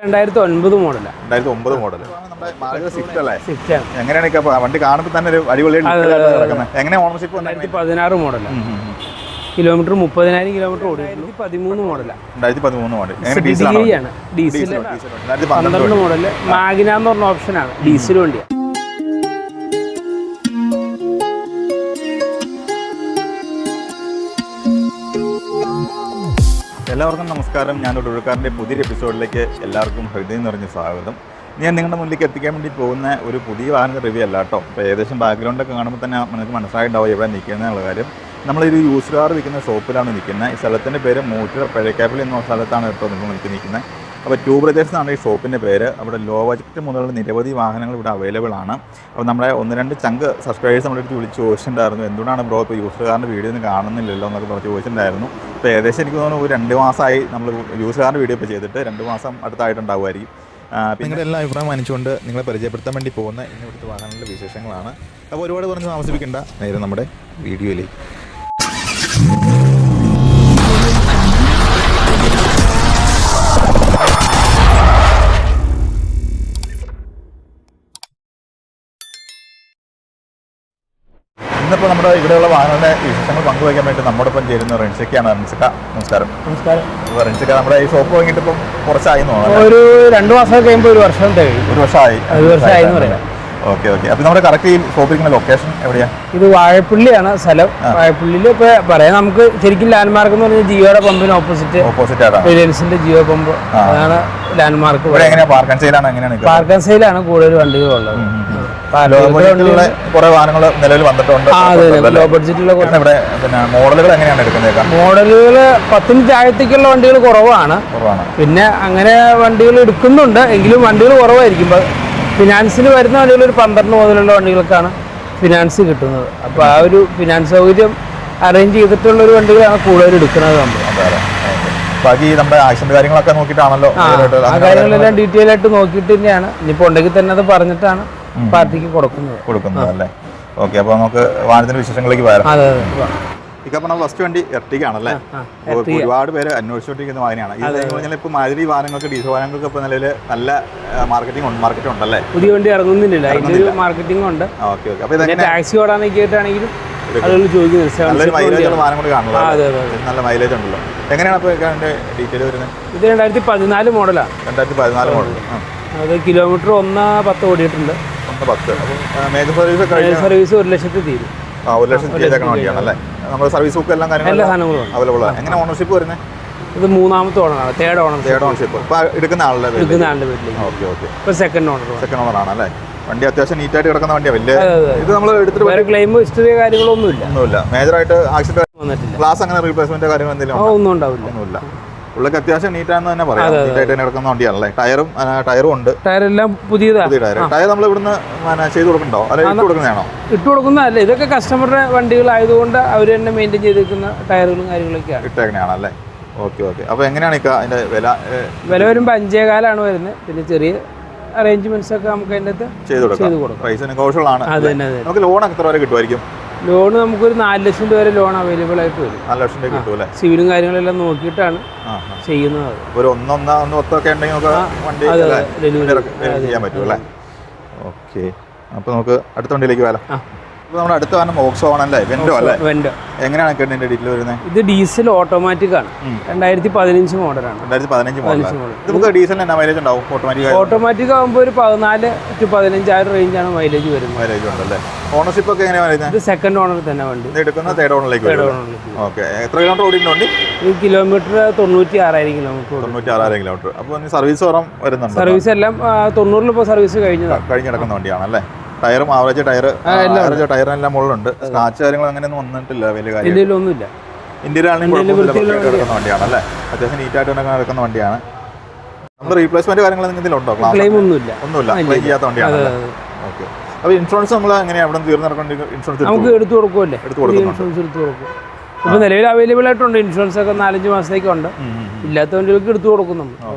2009 model. 2009 model. നമ്മുടെ Swift അല്ലേ? Swift ആണ്. എങ്ങനെയാണ് വണ്ടി കാണുമ്പോൾ തന്നെ ഒരു അടിപൊളിയായിട്ട് കിടക്കുന്നത്? എങ്ങനെയാണ് ഓണർഷിപ്പ്? 2016 മോഡൽ. കിലോമീറ്റർ 30,000 കിലോമീറ്റർ ഓടിയിട്ടുള്ളൂ. 2013 മോഡലാണ്. 2013 മോഡൽ. Diesel 12 model. മാഗ്ന എന്ന് പറഞ്ഞ ഓപ്ഷനാണ്. ഡീസൽ വണ്ടിയാണ്. എല്ലാവർക്കും നമസ്കാരം. ഞാൻ ഉഴക്കാരൻ്റെ പുതിയൊരു എപ്പിസോഡിലേക്ക് എല്ലാവർക്കും ഹൃദയം നിറഞ്ഞ സ്വാഗതം. ഞാൻ നിങ്ങളുടെ മുന്നിലേക്ക് എത്തിക്കാൻ വേണ്ടി പോകുന്ന ഒരു പുതിയ വാഹന റിവ്യൂ അല്ല കേട്ടോ. അപ്പോൾ ഏകദേശം ബാക്ക്ഗ്രൗണ്ടൊക്കെ കാണുമ്പോൾ തന്നെ നിങ്ങൾക്ക് മനസ്സിലായിട്ടുണ്ടാവും എവിടെ നിൽക്കുന്നതെന്നുള്ള കാര്യം. നമ്മളൊരു യൂസ്ഡ് കാർ വിൽക്കുന്ന ഷോപ്പിലാണ് നിൽക്കുന്നത്. ഈ സ്ഥലത്തിൻ്റെ പേര് മൂറ്റൂർ പഴയക്കാപ്പിൽ എന്ന സ്ഥലത്താണ് കേട്ടോ നിങ്ങൾ നിൽക്കുന്നത്. അപ്പോൾ ടൂ ബ്രദേഴ്സ് എന്നാണ് ഈ ഷോപ്പിൻ്റെ പേര്. അവിടെ ലോ ബജറ്റ് മുതലുള്ള നിരവധി വാഹനങ്ങൾ ഇവിടെ അവൈലബിൾ ആണ്. അപ്പോൾ നമ്മുടെ 1-2 ചങ്ക് സബ്സ്ക്രൈബേഴ്സ് നമ്മുടെ അടുത്ത് വിളിച്ച് ചോദിച്ചിട്ടുണ്ടായിരുന്നു, എന്തുകൊണ്ടാണ് ബ്രോ ഇപ്പോൾ യൂസ്ഡ് കാറിൻ്റെ വീഡിയോ ഒന്നും കാണുന്നില്ലല്ലോ എന്നൊക്കെ പറഞ്ഞ് ചോദിച്ചിട്ടുണ്ടായിരുന്നു. അപ്പോൾ ഏകദേശം എനിക്ക് തോന്നുന്നു ഒരു 2 മാസമായി നമ്മൾ യൂസ്ഡ് കാറിൻ്റെ വീഡിയോ ഇപ്പോൾ ചെയ്തിട്ട് 2 മാസം അടുത്തായിട്ടുണ്ടാവുമായിരിക്കും. നിങ്ങളുടെ എല്ലാ അഭിപ്രായം മാനിച്ചുകൊണ്ട് നിങ്ങളെ പരിചയപ്പെടുത്താൻ വേണ്ടി പോകുന്ന ഇവിടുത്തെ വാഹനങ്ങളുടെ വിശേഷങ്ങളാണ്. അപ്പോൾ ഒരുപാട് പറഞ്ഞ് താമസിപ്പിക്കേണ്ട, നേരെ നമ്മുടെ വീഡിയോയിലേക്ക്. ഇന്നിപ്പോൾ നമ്മുടെ ഇവിടെയുള്ള വാഹനങ്ങളുടെ വിശേഷങ്ങൾ പങ്കുവയ്ക്കാൻ വേണ്ടി നമ്മോടൊപ്പം ചേരുന്ന റെൻസിക്കയാണ്. റെൻസിക്ക, നമസ്കാരം. നമസ്കാരം. റെൻസിക്ക, നമ്മുടെ ഈ ഷോപ്പ് വാങ്ങിയിട്ട് ഇപ്പം കുറച്ചായി ഒരു 2 മാസം കഴിയുമ്പോൾ 1 വർഷം തികയും. 1 വർഷമായി. 1 വർഷമായി എന്ന് പറയാം. ഓക്കെ. അപ്പോൾ നമ്മുടെ കറക്റ്റ് ഈ ഷോപ്പിരിക്കുന്ന ലൊക്കേഷൻ എവിടെയാണ്? ഇത് വാഴപ്പള്ളിയാണ് സ്ഥലം. വാഴപ്പള്ളിയിൽ ഇപ്പോൾ പറയാം, നമുക്ക് ശരിക്കും ലാൻഡ് മാർക്ക് എന്ന് പറഞ്ഞാൽ ജിയോയുടെ പമ്പിന് ഓപ്പോസിറ്റ് ആണ് റിലയൻസിന്റെ ജിയോ പമ്പ്. അതാണ് ലാൻഡ് മാർക്ക്. പാർക്ക് ആൻഡ് സെയിലാണ്. എങ്ങനെയാണ്? പാർക്ക് ആൻഡ് സെയിലാണ് കൂടുതൽ വണ്ടികളുള്ളത്. കുറെ വാഹനങ്ങൾ നിലവിൽ വന്നിട്ടുണ്ട്. ലോ ബഡ്ജറ്റിലുള്ള മോഡലുകൾ എങ്ങനെയാണ് എടുക്കുന്നത്? മോഡലുകൾ 10 താഴത്തേക്കുള്ള വണ്ടികൾ കുറവാണ്. പിന്നെ അങ്ങനെ വണ്ടികൾ എടുക്കുന്നുണ്ട്, എങ്കിലും വണ്ടികൾ കുറവായിരിക്കും. ഫിനാൻസിന് വരുന്ന വണ്ടികൾ ഒരു 12 മുതലുള്ള വണ്ടികൾക്കാണ് ഫിനാൻസ് കിട്ടുന്നത്. അപ്പോൾ ആ ഒരു ഫിനാൻസ് സൗകര്യം അറേഞ്ച് ചെയ്തിട്ടുള്ള ഒരു വണ്ടികളാണ് കൂടുതൽ എടുക്കുന്നത് നമ്മൾ. ബാക്കി നമ്മുടെ ആക്സിഡന്റ് കാര്യങ്ങളൊക്കെ നോക്കിയിട്ടാണല്ലോ. ആ കാര്യങ്ങളെല്ലാം ഡീറ്റെയിൽ ആയിട്ട് നോക്കിയിട്ട് തന്നെയാണ്. ഇനിയിപ്പോൾ ഉണ്ടെങ്കിൽ തന്നെ അത് പറഞ്ഞിട്ടാണ് പാർട്ടിക്ക് കൊടുക്കുന്നത് അല്ലേ? ഓക്കെ. അപ്പോൾ നമുക്ക് വാഹനത്തിന്റെ വിശേഷങ്ങളിലേക്ക് വരാം. അതെ. ഇപ്പം ഫസ്റ്റ് വണ്ടി എർട്ടിഗ ആണല്ലേ? ഒരുപാട് പേര് അന്വേഷിച്ചുകൊണ്ടിരിക്കുന്ന വാഹനമാണ്. ഇത് ഇപ്പോൾ മാരുതി വാഹനങ്ങൾക്ക് ഡീസൽ വാഹനങ്ങൾക്ക് ഇപ്പോൾ നിലവിൽ നല്ല മാർക്കറ്റ് ഉണ്ടല്ലേ? പുതിയ വണ്ടി ഇറങ്ങുന്നില്ല, അതിന്റെ മാർക്കറ്റിംഗ് ഉണ്ട്. ഓക്കെ. അപ്പോൾ ടാക്സി ഓടാനൊക്കെയായിട്ടാണെങ്കിലും ആളുകൾ ചോദിക്കുന്നത് നല്ലൊരു മൈലേജ് വാഹനം കൂടി കാണുന്നത്. നല്ല മൈലേജ് ഉണ്ടല്ലോ. എങ്ങനെയാണ് അപ്പോൾ ഇതിന്റെ ഡീറ്റെയിൽ വരുന്നത്? ഇത് 2014 മോഡലാണ്. 2014 മോഡൽ. അത് കിലോമീറ്റർ 1.10 ഓടിയിട്ടുണ്ട്. 1.10. മേജർ സർവീസ് 1 ലക്ഷത്തിൽ തീരും. 1 ലക്ഷം ചെയ്തേക്കണ വണ്ടിയാണല്ലേ? നമ്മുടെ സർവീസ് ബുക്ക് എല്ലാ സാധനങ്ങളും അവൈലബിൾ ആണ്. എങ്ങനെ ഓണർഷിപ്പ് വരുന്നത്? ഇത് 3ാമത്തെ ഓണറാണ്. Third ownership. ഇപ്പോൾ എടുക്കുന്ന ആളുടെ വീട്ടിലേക്ക്. ഓക്കെ. ഇപ്പോൾ സെക്കൻഡ് ഓണർ ആണല്ലേ? വണ്ടി അത്യാവശ്യം നീറ്റായിട്ട് കിടക്കുന്ന വണ്ടിയാണ്. വലിയ ഇത് നമ്മൾ എടുത്തിട്ട് വേറെ ക്ലെയിം ഹിസ്റ്ററി കാര്യങ്ങളൊന്നുമില്ല. മേജറായിട്ട് ആക്സിഡന്റ് വന്നിട്ടില്ല. ഗ്ലാസ് അങ്ങനെ റീപ്ലേസ്മെന്റ് കാര്യങ്ങൾ എന്തെങ്കിലും ഒന്നും ഉണ്ടാവില്ല. ഉള്ളൊക്കെ അത്യാവശ്യം നീറ്റാന്ന് തന്നെ പറയാം. നീറ്റായിട്ട് തന്നെ കിടക്കുന്ന വണ്ടിയാണല്ലേ? ടയറും ഉണ്ട്. ടയറെല്ലാം പുതിയ ടയർ നമ്മൾ ഇവിടുന്ന് ചെയ്ത് കൊടുക്കണ്ടോ? അല്ലെ ഇട്ട് കൊടുക്കുന്നതാണോ? ഇട്ട് കൊടുക്കുന്നതല്ല, ഇതൊക്കെ കസ്റ്റമറുടെ വണ്ടികളായതുകൊണ്ട് അവർ തന്നെ മെയിൻറ്റെയിൻ ചെയ്തിരിക്കുന്ന ടയറുകളും കാര്യങ്ങളൊക്കെയാണ് ഇട്ടേക്കണയാണല്ലേ? ഓക്കെ. അപ്പോൾ എങ്ങനെയാണ് അതിന്റെ വില വരുമ്പോൾ 5,400 വരുന്നത്. പിന്നെ ചെറിയ അറേഞ്ച്മെന്റ്സ് ഒക്കെ നമുക്ക് അതിൻ്റെ ചെയ്ത് കൊടുക്കാം. പ്രൈസ് നെഗോഷ്യബിൾ ആണ്. നമുക്ക് ലോൺ എത്ര വരെ കിട്ടുമായിരിക്കും? ലോൺ നമുക്കൊരു 4 ലക്ഷം രൂപ വരെ ലോൺ അവൈലബിൾ ആയിട്ട് വരും. 4 ലക്ഷം രൂപ കിട്ടുമല്ലേ? സിവിലും കാര്യങ്ങളെല്ലാം നോക്കിയിട്ടാണ് ചെയ്യുന്നത്. ഒരു 1-1.10 ഉണ്ടെങ്കിൽ നമുക്ക് വണ്ടി ചെയ്യാൻ പറ്റും അല്ലേ? ഓക്കെ. അപ്പോൾ നമുക്ക് അടുത്ത വണ്ടിയിലേക്ക് വരാം. നമ്മുടെ അടുത്ത വാഹനം ഓക്സോ ആണല്ലേ? വെൻഡോ അല്ലേ? എങ്ങനെയാണ് ഇതിന്റെ ഡീറ്റെയിൽ വരുന്നത്? ഇത് ഡീസൽ ഓട്ടോമാറ്റിക് ആണ്. 2015 മോഡലാണ്. 2015 മോഡൽ. നമുക്ക് ഡീസലിന് എന്നാ മൈലേജ് ഉണ്ടാവും? ഓട്ടോമാറ്റിക് ആകുമ്പോൾ ഒരു 14,000 to 15,000 റേഞ്ചാണ് മൈലേജ് വരുന്നത്. മൈലേജ് ഉണ്ടല്ലേ? ഓണർഷിപ്പ് ഒക്കെ എങ്ങനെയാണ് വരുന്നത്? ഇത് സെക്കൻഡ് ഓണർ തന്നെ വണ്ടി. എടുക്കുന്ന തേർഡ് ഓണറിലേക്ക്. ഓക്കെ. എത്ര കിലോമീറ്റർ ഓടിയിട്ടുണ്ട്? ഈ കിലോമീറ്റർ 96,000 കിലോമീറ്റർ. 96,000 കിലോമീറ്റർ. അപ്പോൾ സർവീസ് വരുന്നുണ്ട്? സർവീസ് എല്ലാം 90 ഇപ്പോൾ സർവീസ് കഴിഞ്ഞ് കിടക്കുന്ന വണ്ടിയാണല്ലേ? ടയറും ആവറേജ് ടയറെല്ലാം മുകളിലുണ്ട്. സ്ക്രാച്ച് കാര്യങ്ങൾ അങ്ങനെയൊന്നും വന്നിട്ടില്ല. വലിയ കാര്യം ഇന്ത്യയിലൊന്നുമില്ല. ഇന്ത്യയിലാണെങ്കിൽ കിടക്കുന്ന വണ്ടിയാണല്ലേ? അത്യാവശ്യം നീറ്റായിട്ട് നടക്കുന്ന വണ്ടിയാണ്. നമ്മൾ റീപ്ലേസ്മെന്റ് കാര്യങ്ങൾ എന്തെങ്കിലും ഉണ്ടോ? ക്ലെയിം ഒന്നുമില്ല. ക്ലെയിം ചെയ്യാത്ത വണ്ടിയാണ്. ഓക്കെ. അപ്പോൾ ഇൻഷുറൻസ് നമ്മൾ എങ്ങനെയാണ് അവിടെ തീർന്നു നടക്കേണ്ട? ഇൻഷുറൻസ് നമുക്ക് എടുത്തു കൊടുക്കുമല്ലേ? ഇൻഷുറൻസ് എടുത്തു കൊടുക്കും. ഇപ്പോൾ നിലവിൽ അവൈലബിൾ ആയിട്ടുണ്ട്. ഇൻഷുറൻസ് ഒക്കെ 4-5 മാസത്തേക്ക് ഉണ്ട്. ഇല്ലാത്ത വണ്ടികൾക്ക് എടുത്തു കൊടുക്കുന്നു.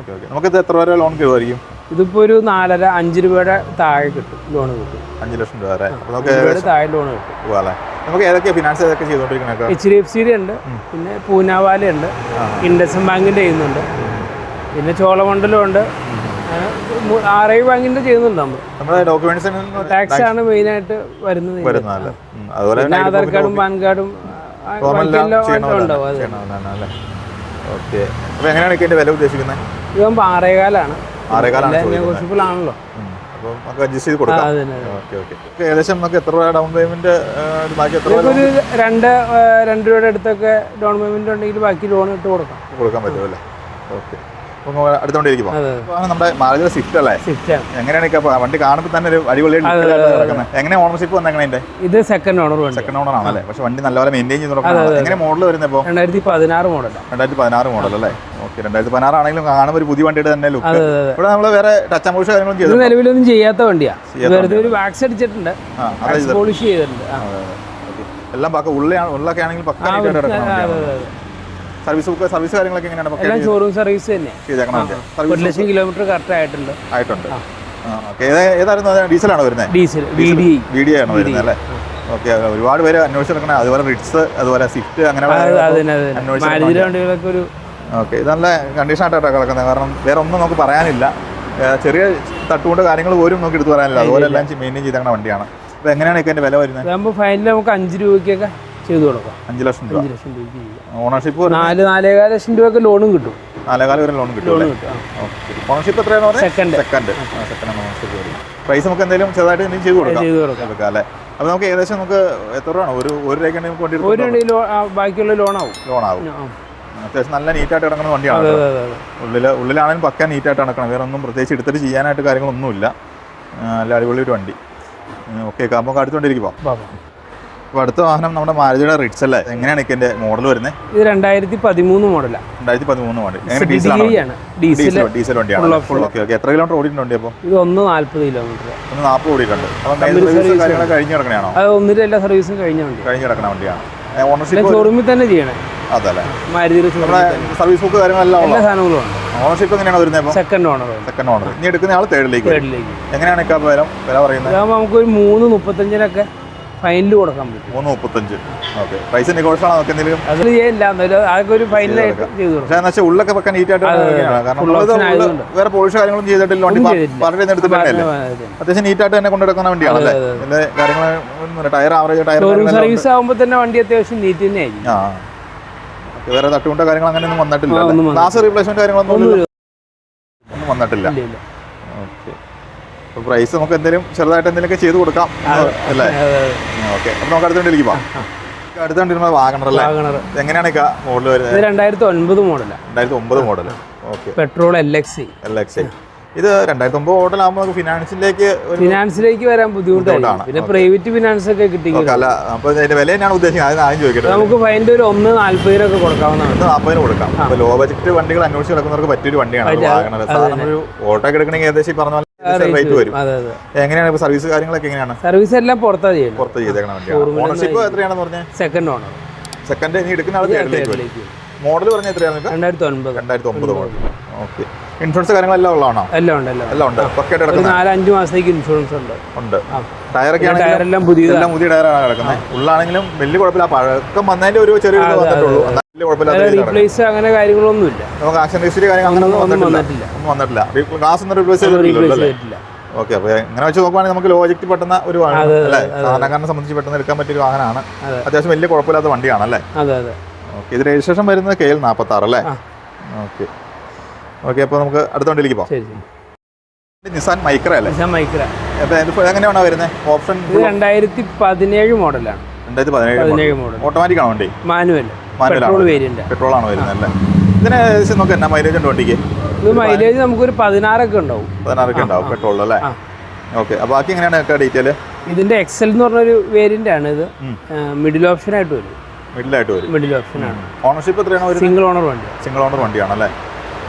നമുക്ക് എത്ര വരെ ലോൺ കിട്ടുമായിരിക്കും? ഇതിപ്പോൾ ഒരു 4.5 രൂപയുടെ താഴെ കിട്ടും. ലോൺ കിട്ടും. 5 ലക്ഷം രൂപ താഴെ ലോൺ കിട്ടും. നമുക്ക് ഏതൊക്കെ ഫിനാൻസ് ഏതൊക്കെ ചെയ്തുകൊണ്ടിരിക്കുന്നത്? HDFC ഉണ്ട്, പിന്നെ പൂനാവാല ഉണ്ട്, ഇൻഡസ്ഇൻഡ് ബാങ്കിൻ്റെ ചെയ്യുന്നുണ്ട്, പിന്നെ ചോളമണ്ഡലം ഉണ്ട്, RI ബാങ്കിന്റെ ചെയ്യുന്നുണ്ട് നമ്മൾ. നമ്മുടെ ഡോക്യുമെന്റ്സ് ടാക്സ് ആണ് മെയിൻ ആയിട്ട് വരുന്നത്. അതുപോലെ പിന്നെ ആധാർ കാർഡും പാൻ കാർഡും ഉണ്ടാവും. ഓക്കെ. അപ്പോൾ എങ്ങനെയാണ് ഇതിന്റെ വില ഉദ്ദേശിക്കുന്നത്? ഇതാകുമ്പോൾ 6,400 6,400 നെഗോഷ്യബിൾ ആണല്ലോ. അപ്പോൾ നമുക്ക് അഡ്ജസ്റ്റ് ചെയ്ത് കൊടുക്കാം. Okay okay. ഏകദേശം നമുക്ക് എത്ര രൂപ ഡൗൺ പേയ്മെന്റ്, ബാക്കി എത്ര രൂപ? ഒരു 2 രൂപയുടെ അടുത്തൊക്കെ ഡൗൺ പേയ്മെന്റ് ഉണ്ടെങ്കിൽ ബാക്കി ലോൺ ഇട്ട് കൊടുക്കാൻ പറ്റും അല്ലേ? ഓക്കെ. അടുത്തോണ്ടിരിക്കുമ്പോൾ നമ്മുടെ മാരുതി സ്വിഫ്റ്റ് അല്ലേ? എങ്ങനെയാണ് വണ്ടി കാണുമ്പോൾ തന്നെ ഒരു അടിപൊളി എങ്ങനെ ഓണർഷിപ്പ് വന്ന എങ്ങനെ? ഇത് സെക്കൻഡ് ഓണർ ആണല്ലേ? പക്ഷെ വണ്ടി നല്ലപോലെ മെയിൻറ്റെയിൻ ചെയ്ത് എങ്ങനെ മോഡൽ വരുന്നത്? ഇപ്പോൾ 2016 മോഡൽ. 2016 മോഡൽ അല്ലേ? ഓക്കെ. 2016 ആണെങ്കിലും കാണുമ്പോൾ ഒരു പുതിയ വണ്ടിയുടെ തന്നെ ലുക്ക്. ഇവിടെ നമ്മൾ വേറെ ടച്ച് അമോഷ കാര്യങ്ങളും ചെയ്തു. നിലവിലൊന്നും ചെയ്യാത്ത വണ്ടിയാണ്. വെറുതെ ഒരു വാക്സ് അടിച്ചിട്ടുണ്ട്, പോളിഷ് ചെയ്തിട്ടുണ്ട്. എല്ലാം പക്ക ഉള്ളൊക്കെ ആണെങ്കിൽ പക്ക സർവീസ് കാര്യങ്ങളൊക്കെ എങ്ങനെയാണ്? എല്ലാം ഷോറൂം സർവീസ് തന്നെ. 1,00,000 കിലോമീറ്റർ കറക്റ്റ് ആയിട്ടുണ്ട്. ഏതായിരുന്നു? ഡീസലാണോ വരുന്നത്? ഡീസൽ VDI ആണോ വരുന്നത് അല്ലേ? ഓക്കെ. ഒരുപാട് പേര് അന്വേഷിച്ചെടുക്കണം. അതുപോലെ റിറ്റ്സ്, അതുപോലെ സ്വിഫ്റ്റ്, അങ്ങനെ വണ്ടികളൊക്കെ ഒരു ഓക്കെ. ഇത് നല്ല കണ്ടീഷനായിട്ടാണ് കിടക്കുന്നത്. കാരണം വേറെ ഒന്നും നമുക്ക് പറയാനില്ല. ചെറിയ തട്ടുകൊണ്ട് കാര്യങ്ങൾ പോലും നമുക്ക് എടുത്ത് പറയാനില്ല. അതുപോലെ എല്ലാം മെയിൻറ്റെയിൻ ചെയ്തേക്കുന്ന വണ്ടിയാണ്. അപ്പോൾ എങ്ങനെയാണ് ഇതിൻ്റെ വില വരുന്നത്? ഫൈനൽ നമുക്ക് 5 രൂപയ്ക്കൊക്കെ ചെയ്തു കൊടുക്കാം. 5 ലക്ഷം രൂപ ഓണർഷിപ്പ്. 4-4.5 ലക്ഷം രൂപയൊക്കെ ലോണും കിട്ടും. 4,400 വരെ ലോൺ കിട്ടും. ഓണർഷിപ്പ് എത്രയാണ് പറഞ്ഞത്? സെക്കൻഡ് ഓണർഷിപ്പ് വരും. പ്രൈസ് നമുക്ക് എന്തെങ്കിലും ചെറുതായിട്ട് എന്തെങ്കിലും ചെയ്ത് കൊടുക്കാം അല്ലേ? അപ്പോൾ നമുക്ക് ഏകദേശം നമുക്ക് എത്ര രൂപ? ഒരു രൂപയ്ക്ക് നമുക്ക് ബാക്കിയുള്ള ലോണാവും. അത്യാവശ്യം നല്ല നീറ്റായിട്ട് കിടക്കുന്ന വണ്ടിയാണ്. ഉള്ളിലാണെങ്കിലും പക്ക നീറ്റായിട്ട് നടക്കണം. വേറെ ഒന്നും പ്രത്യേകിച്ച് എടുത്തിട്ട് ചെയ്യാനായിട്ട് കാര്യങ്ങളൊന്നുമില്ല. നല്ല അടിപൊളി ഒരു വണ്ടി. ഓക്കെ. അപ്പോൾ അടുത്തുകൊണ്ടിരിക്കുമ്പോൾ അപ്പോൾ അടുത്ത വാഹനം നമ്മുടെ മാരുതിയുടെ റിറ്റ്സ് അല്ലേ? എങ്ങനെയാണ് ഇതിന്റെ മോഡൽ വരുന്നത്? ഇത് 2013 മോഡലാണ്. 2013 മോഡൽ. ഡീസൽ വണ്ടിയാണ്. Okay okay. എത്ര കിലോമീറ്റർ ഓടിയിട്ടുണ്ട്? അപ്പോൾ ഇത് 140 കിലോമീറ്റർ. 140 ഓടിയിട്ടുണ്ട്. അപ്പം കാര്യങ്ങളൊക്കെ കഴിഞ്ഞ് കിടക്കണയാണോ? അത് ഒന്നിന്റെ എല്ലാ സർവീസും കഴിഞ്ഞ കിടക്കണ വണ്ടിയാണ്. ഓണർഷിപ്പ് ഷോറൂമിൽ തന്നെ ചെയ്യണേ. അതല്ലേ? മാരുതിയുടെ സർവീസ് ബുക്ക് കാര്യങ്ങളെല്ലാം എല്ലാ സാധനങ്ങളും ഉണ്ട്. ഓണർഷിപ്പ് എങ്ങനെയാണ് വരുന്നത്? Second owner. ഇനി എടുക്കുന്ന ആൾ തേർഡിലേക്ക്. എങ്ങനെയാണ് വില പറയുന്നത്? നമുക്ക് ഒരു 3.35-നൊക്കെ ഫൈനൽ കൊടുക്കാൻ പറ്റും. 3.35. ഓക്കെ. പ്രൈസ് നെഗോഷ്യബിൾ ആണോ? എന്തെങ്കിലും അത് ചെയ്യില്ല. അതൊക്കെ ഒരു ഫൈനലായിട്ട് ചെയ്തു കൊടുക്കാം. പക്ഷേ ഉള്ളൊക്കെ വെക്കാൻ നീറ്റായിട്ട് വേറെ പോളിഷ് കാര്യങ്ങളും ചെയ്തിട്ടില്ല. വണ്ടി പറഞ്ഞു എടുത്തിട്ടല്ലേ? അത്യാവശ്യം നീറ്റായിട്ട് തന്നെ കൊണ്ടുനടക്കുന്ന വണ്ടിയാണല്ലേ? ഇതിന്റെ കാര്യങ്ങൾ ടയർ ആവറേജ് ടയർ സർവീസ് ആകുമ്പോൾ തന്നെ വണ്ടി അത്യാവശ്യം നീറ്റ് തന്നെ ആയിരിക്കും. വേറെ തട്ടുകൊണ്ട കാര്യങ്ങൾ അങ്ങനെയൊന്നും വന്നിട്ടില്ല. ഗ്ലാസ് റീപ്ലേസ്മെന്റ് കാര്യങ്ങളൊന്നും വന്നിട്ടില്ല. ഓക്കെ. അപ്പോൾ പ്രൈസ് നമുക്ക് എന്തെങ്കിലും ചെറുതായിട്ട് എന്തെങ്കിലുമൊക്കെ ചെയ്ത് കൊടുക്കാം അല്ലേ? ഓക്കെ. അപ്പോൾ നമുക്ക് അടുത്തോണ്ടിരിക്കുമ്പോ അടുത്തോണ്ടിരുന്നത് വാഗണർ അല്ലേ? എങ്ങനെയാണ് മോഡൽ വരുന്നത്? 2009 മോഡലാണ്. 2009 മോഡൽ. ഓക്കെ. Petrol LXi. ഇത് 2009 മോഡലാകുമ്പോൾ നമുക്ക് ഫിനാൻസിലേക്ക് വരാൻ ബുദ്ധിമുട്ടാണ്. പിന്നെ പ്രൈവറ്റ് ഫിനാൻസ് ഒക്കെ കിട്ടി. അപ്പോൾ ഇതിന്റെ വില തന്നെയാണ് ഉദ്ദേശിക്കുന്നത്. ആദ്യം ചോദിക്കട്ടെ. നമുക്ക് ഫൈനൽ ഒരു 1.40 കൊടുക്കാവുന്നതാണ്. 1.40 കൊടുക്കാം. അപ്പോൾ ലോ ബജറ്റ് വണ്ടികൾ അന്വേഷിച്ച് കിടക്കുന്നവർക്ക് പറ്റിയൊരു വണ്ടിയാണ് വാഗണർ. സാധാരണ ഒരു ഓട്ടോ ഒക്കെ എടുക്കണമെങ്കിൽ ഏകദേശം പറഞ്ഞ റേറ്റ് വരും. എങ്ങനെയാണ് ഇപ്പോൾ സർവീസ് കാര്യങ്ങളൊക്കെ എങ്ങനെയാണ്? സർവീസ് എല്ലാം പുറത്ത് ചെയ്തേക്കണ വണ്ടിയാണ്. ഓണർഷിപ്പ് എത്രയാണെന്ന് പറഞ്ഞാൽ? Second owner. സെക്കൻഡ്. ഇനി എടുക്കുന്ന ആൾ തേർഡിലേക്ക് വരും. മോഡൽ പറഞ്ഞ എത്രയാണ്? 2009 മോഡൽ. ഓക്കെ. ഇൻഷുറൻസ് കാര്യങ്ങളെല്ലാം ഉള്ളതാണോ? എല്ലാം ഉണ്ട്. 4-5 മാസത്തേക്ക് ഇൻഷുറൻസ് ഉണ്ട്. ടയറൊക്കെ എല്ലാം പുതിയ ടയറാണ് കിടക്കുന്നത്. ഉള്ളാണെങ്കിലും വലിയ കുഴപ്പമില്ല. പഴക്കം വന്നതിന്റെ ഒരു ചെറിയ വന്നിട്ടുള്ളൂ. റീപ്ലേസ് അങ്ങനെ കാര്യങ്ങളൊന്നുമില്ല. നമുക്ക് ആക്ഷൻ ഹിസ്റ്ററി കാര്യങ്ങളൊന്നും വന്നിട്ടില്ല. ഗ്ലാസ് ഒന്നും റീപ്ലേസ് ചെയ്തിട്ടില്ല. ഓക്കെ. അപ്പോൾ ഇങ്ങനെ വെച്ച് നോക്കുവാണെങ്കിൽ നമുക്ക് ലോജിക്ക് പെട്ടെന്ന ഒരു വാഹനം അല്ലേ? സാധാരണക്കാരനെ സംബന്ധിച്ച് പെട്ടെന്ന് എടുക്കാൻ പറ്റിയ ഒരു വാഹനമാണ്. അത്യാവശ്യം വലിയ കുഴപ്പമില്ലാത്ത വണ്ടിയാണല്ലേ? ഓക്കെ. ഇത് രജിസ്ട്രേഷൻ വരുന്നത് KL 46 അല്ലേ? ഓക്കെ. അപ്പോൾ നമുക്ക് അടുത്തോണ്ടിരിക്കും. നിസാൻ മൈക്ര അല്ലേ? എങ്ങനെയാണോ വരുന്നത്? ഓപ്ഷൻ 2017 മോഡലാണ്. 2017 മോഡൽ. ഓട്ടോമാറ്റിക് ആണോ വണ്ടി? മാനുവൽ പെട്രോൾ ആണോ വരുന്നത് അല്ലേ? ഇതിന് ഏകദേശം നമുക്ക് എന്നാ മൈലേജ് ഉണ്ട് വണ്ടിക്ക്? ഇത് മൈലേജ് നമുക്കൊരു 16 ഉണ്ടാവും. പെട്രോൾ അല്ലേ? ഓക്കെ. അപ്പോൾ ബാക്കി എങ്ങനെയാണ് ഡീറ്റെയിൽ? ഇതിന്റെ എക്സൽ എന്ന് പറഞ്ഞൊരു വേരിയന്റ് ആണ്. ഇത് മിഡിൽ ഓപ്ഷൻ ആയിട്ട് വരും. മിഡിൽ ഓപ്ഷൻ ആണ്. ഓണർഷിപ്പ് എത്രയാണ്? സിംഗിൾ ഓണർ വണ്ടിയാണല്ലേ?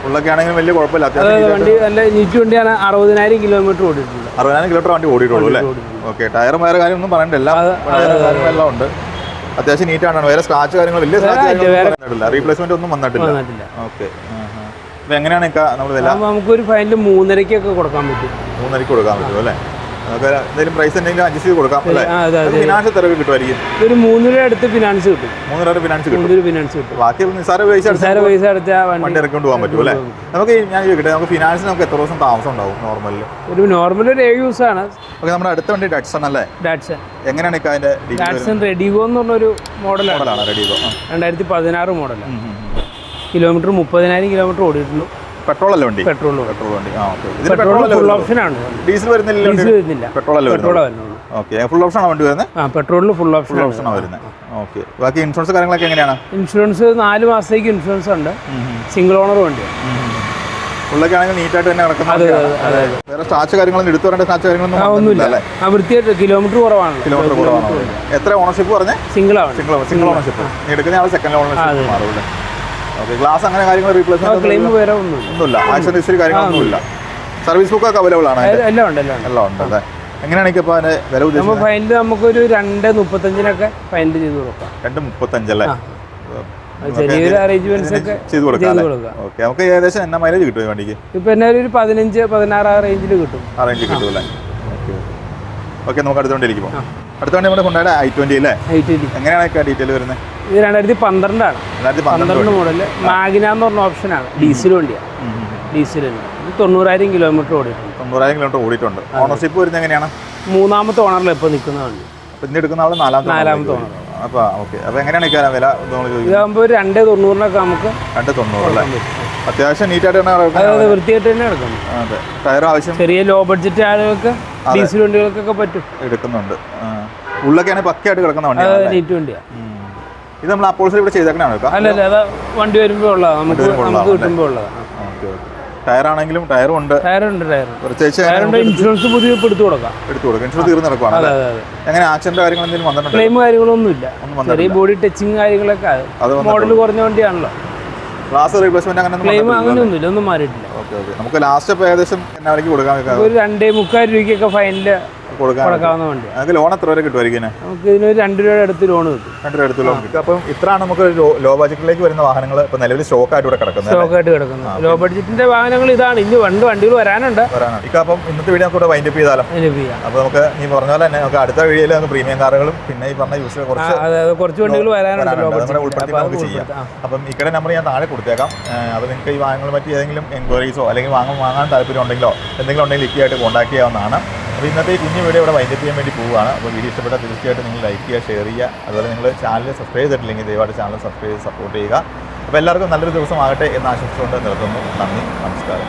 ഉള്ളൊക്കെ ആണെങ്കിലും വലിയ കുഴപ്പമില്ല. വണ്ടി നല്ല നീറ്റ് വണ്ടിയാണ്. 60,000 കിലോമീറ്റർ ഓടിയിട്ടുണ്ട്. 60,000 കിലോമീറ്റർ വണ്ടി ഓടിയിട്ടുള്ളൂ അല്ലേ? ഓക്കെ. ടയറും വേറെ കാര്യം ഒന്നും പറയണ്ടല്ല. എല്ലാം ഉണ്ട്. അത്യാവശ്യം നീറ്റാണ്. വേറെ സ്ക്രാച്ച് കാര്യങ്ങൾ വലിയ സ്ക്രാച്ച് റീപ്ലേസ്മെന്റ് ഒന്നും വന്നിട്ടില്ല. ഓക്കെ. അപ്പോൾ എങ്ങനെയാണ് നമ്മൾ വില? നമുക്കൊരു ഫൈനൽ 3.5 കൊടുക്കാൻ പറ്റും. 3.5 കൊടുക്കാൻ പറ്റും അല്ലേ? നമുക്ക് എന്തെങ്കിലും പ്രൈസ് എന്തെങ്കിലും അഡ്ജസ്റ്റ് ചെയ്ത് കൊടുക്കാം അല്ലേ? ഫിനാൻസ് എത്ര കിട്ടുമായിരിക്കും? ഒരു 3 രൂപ അടുത്ത് ഫിനാൻസ് കിട്ടും. 3 രൂപ ഫിനാൻസ് കിട്ടും. ബാക്കി നിസ്സാര പൈസ അടച്ചാൽ വണ്ടി ഇറക്കൊണ്ട് പോകാൻ പറ്റും അല്ലേ? നമുക്ക് ഞാൻ ചോദിക്കട്ടെ, നമുക്ക് ഫിനാൻസ് നമുക്ക് എത്ര ദിവസം താമസം ഉണ്ടാവും നോർമലിൽ? ഒരു 7 ദിവസമാണ്. ഓക്കെ, നമ്മുടെ അടുത്ത വണ്ടി ഡാറ്റ്സൺ അല്ലേ? ഡാറ്റ്സൺ എങ്ങനെയാണ് അതിന്റെ ഡാറ്റ്സൺ റെഡിഗോ എന്ന് പറഞ്ഞൊരു മോഡലാണ്. റെഡിഗോ 2016 മോഡലാണ്. Kilometre 30,000 kilometre ഓടിയിട്ടുള്ളൂ. പെട്രോൾ അല്ലേ വണ്ടി? പെട്രോൾ വണ്ടി. ആ ഓക്കെ. പെട്രോൾ ഫുൾ ഓപ്ഷൻ ആണ്. ഡീസൽ വരുന്നില്ല. പെട്രോൾ വരുന്നുള്ളൂ. ഓക്കെ, ഫുൾ ഓപ്ഷൻ ആണ് വണ്ടി വരുന്നത്? ആ, പെട്രോളിൽ ഫുൾ ഓപ്ഷൻ ആണ് വരുന്നത്. ഓക്കെ, ബാക്കി ഇൻഷുറൻസ് കാര്യങ്ങളൊക്കെ എങ്ങനെയാണ്? ഇൻഷുറൻസ് 4 മാസത്തേക്ക് ഇൻഷുറൻസ് ഉണ്ട്. സിംഗിൾ ഓണർ വണ്ടിയാണ്. ഉള്ളൊക്കെ ആണെങ്കിൽ നീറ്റായിട്ട് തന്നെ കിടക്കുന്നത്. വേറെ സ്റ്റാച്ച് കാര്യങ്ങളൊന്നും എടുത്തു പറയേണ്ട സ്റ്റാച്ച് കാര്യങ്ങളൊന്നും ഒന്നുമില്ല. വൃത്തിയായിട്ട് കിലോമീറ്റർ കുറവാണ്. എത്ര ഓണർഷിപ്പ് പറഞ്ഞേ? Single ownership. നീ എടുക്കുന്ന ആൾ സെക്കൻഡ് ഓണർഷിപ്പ് മാറുമല്ലേ? ഓക്കെ, ഗ്ലാസ് അങ്ങനെ കാര്യങ്ങൾ റീപ്ലേസ്മെന്റ് ഒന്നുമില്ല. ആക്സിഡന്റ് ഹിസ്റ്ററി കാര്യങ്ങളൊന്നുമില്ല. സർവീസ് ബുക്ക് ഒക്കെ അവൈലബിൾ ആണ്? എല്ലാം ഉണ്ട് അല്ലേ? എങ്ങനെയാണ് ഇപ്പോൾ അതിന്റെ വില ഉദ്ദേശിച്ചത്? ഫൈനൽ നമുക്കൊരു 2.35 ഫൈനൽ ചെയ്ത് കൊടുക്കാം. 2.35 അല്ലേ? ചെറിയൊരു അറേഞ്ച്മെന്റ്സ് ഒക്കെ ചെയ്ത് കൊടുക്കാം. ഓക്കെ, നമുക്ക് ഏകദേശം എന്നാ മൈലേജ് കിട്ടും ഈ വണ്ടിക്ക്? ഇപ്പൊ എന്നാലും ഒരു 15-16 റേഞ്ചിൽ കിട്ടും. ആ റേഞ്ചിൽ കിട്ടും അല്ലേ? ഓക്കെ, നമുക്ക് അടുത്തോണ്ടിരിക്കുമ്പോൾ അടുത്ത വണ്ടി നമ്മുടെ ഹുണ്ടായുടെ i20 അല്ലേ? എങ്ങനെയാണ് ഡീറ്റെയിൽ വരുന്നത്? ഇത് 2012 ആണ്. 2012 മോഡല്. മാഗ്ന എന്ന് പറഞ്ഞ ഓപ്ഷനാണ്. ഡീസൽ വണ്ടിയാണ്. ഡീസൽ തന്നെ. 90,000 കിലോമീറ്റർ ഓടിയിട്ടുണ്ട്. 90,000 കിലോമീറ്റർ ഓടിയിട്ടുണ്ട്. ഓണർഷിപ്പ് വരുന്നത് എങ്ങനെയാണ്? 3ാമത്തെ ഓണറിൽ ഇപ്പോൾ നിൽക്കുന്ന വണ്ടി. പിന്നെ എടുക്കുന്ന ആൾ 4ാമത്തെ ഓണർ. അപ്പോൾ ഓക്കെ, അപ്പോൾ എങ്ങനെയാണ് വില? ഇതാകുമ്പോൾ 2.90 നമുക്ക് 2.90 അല്ലേ? അത്യാവശ്യം നീറ്റായിട്ട് തന്നെ വൃത്തിയായിട്ട് തന്നെ എടുക്കുന്നു. അതെ, ടയർ ആവശ്യം ചെറിയ ലോ ബഡ്ജറ്റ് ആളുകൾക്ക് ഡീസൽ വണ്ടികൾക്കൊക്കെ പറ്റും. എടുക്കുന്നുണ്ട്. ഉള്ളൊക്കെയാണ് പക്കയായിട്ട് കിടക്കുന്ന വണ്ടി. നീറ്റ് വണ്ടിയാണ്. ഇത് നമ്മൾ അപ്പോൾസറി ഇവിടെ ചെയ്തേക്കണാണ്? അല്ലല്ല, അത് വണ്ടി വരുമ്പോൾ ഉള്ളതാണ്. നമുക്ക് കിട്ടുമ്പോൾ ഉള്ളതാണ്. ടയർ ആണെങ്കിലും ടയറും ഉണ്ട്. ഇൻഷുറൻസ് പുതിയ എടുത്തു കൊടുക്കാം. ഇൻഷുറൻസ് തീർന്നു നടക്കുവാണ്. എങ്ങനെ ആക്സിഡന്റ് കാര്യങ്ങൾ എന്തെങ്കിലും വന്നിട്ടുണ്ടോ? ക്ലെയിം കാര്യങ്ങളൊന്നും ഇല്ല. ചെറിയ ബോഡി ടച്ചിങ് കാര്യങ്ങളൊക്കെ മോഡൽ കുറഞ്ഞ വണ്ടിയാണല്ലോ. ഗ്ലാസ് റീപ്ലേസ്മെന്റ് അങ്ങനെ ക്ലെയിം അങ്ങനെയൊന്നുമില്ല, ഒന്നും മാറിയിട്ടില്ല. നമുക്ക് ലാസ്റ്റ് ഇപ്പോൾ ഏകദേശം എന്നാ വിലയ്ക്ക് കൊടുക്കാൻ? ഒരു 2.45 രൂപയ്ക്കൊക്കെ ഫൈനല് കൊടുക്കാവുന്ന വണ്ടി. നമുക്ക് ലോൺ എത്ര വരെ കിട്ടുമായിരിക്കും? നമുക്ക് ഇതിനൊരു 2 രൂപയുടെ അടുത്ത് ലോൺ കിട്ടും. 2 രൂപ അടുത്ത് ലോൺ കിട്ടും. അപ്പം ഇത്രയാണ് നമുക്ക് ലോ ബഡ്ജറ്റിലേക്ക് വരുന്ന വാഹനങ്ങൾ ഇപ്പോൾ നിലവിൽ സ്റ്റോക്കായിട്ട് ഇവിടെ കിടക്കുന്നത്. ലോ ബഡ്ജറ്റിന്റെ വാഹനങ്ങൾ ഇതാണ്. ഇനി 2 വണ്ടികൾ വരാനുണ്ട്. അപ്പം ഇന്നത്തെ വീഡിയോ നമുക്ക് ഇവിടെ വൈൻഡപ്പ് ചെയ്താലും. അപ്പോൾ നമുക്ക് നീ പറഞ്ഞ പോലെ തന്നെ നമുക്ക് അടുത്ത വീഡിയോയിൽ നമുക്ക് പ്രീമിയം കാറുകളും പിന്നെ ഈ പറഞ്ഞ യൂസ് കുറച്ച് വണ്ടികൾ വരാനുണ്ട്. ഉൾപ്പെടുത്തി നമുക്ക് ചെയ്യാം. അപ്പം ഇക്കടെ നമ്പർ ഞാൻ താഴെ കൊടുത്തേക്കാം. അപ്പോൾ നിങ്ങൾക്ക് ഈ വാഹനങ്ങളെ പറ്റി ഏതെങ്കിലും എൻക്വയറീസോ അല്ലെങ്കിൽ വാങ്ങാൻ താല്പര്യം ഉണ്ടെങ്കിലോ എന്തെങ്കിലും ഉണ്ടെങ്കിൽ ലിക്കിയായിട്ട് കോൺടാക്ട് ചെയ്യാവുന്നതാണ്. അപ്പോൾ ഇന്നത്തെ ഈ കുഞ്ഞു വീഡിയോ ഇവിടെ വൈൻഡപ്പ് ചെയ്യാൻ വേണ്ടി പോവുകയാണ്. അപ്പോൾ വീഡിയോ ഇഷ്ടപ്പെട്ടാൽ തീർച്ചയായിട്ടും നിങ്ങൾ ലൈക്ക് ചെയ്യുക, ഷെയർ ചെയ്യുക. അതുപോലെ നിങ്ങൾ ചാനൽ സബ്സ്ക്രൈബ് ചെയ്തിട്ടില്ലെങ്കിൽ ദയവായിട്ട് ചാനൽ സബ്സ്ക്രൈബ് ചെയ്ത് സപ്പോർട്ട് ചെയ്യുക. അപ്പോൾ എല്ലാവർക്കും നല്ലൊരു ദിവസമാകട്ടെ എന്ന് ആശംസിച്ചുകൊണ്ട് നിർത്തുന്നു. നന്ദി, നമസ്കാരം.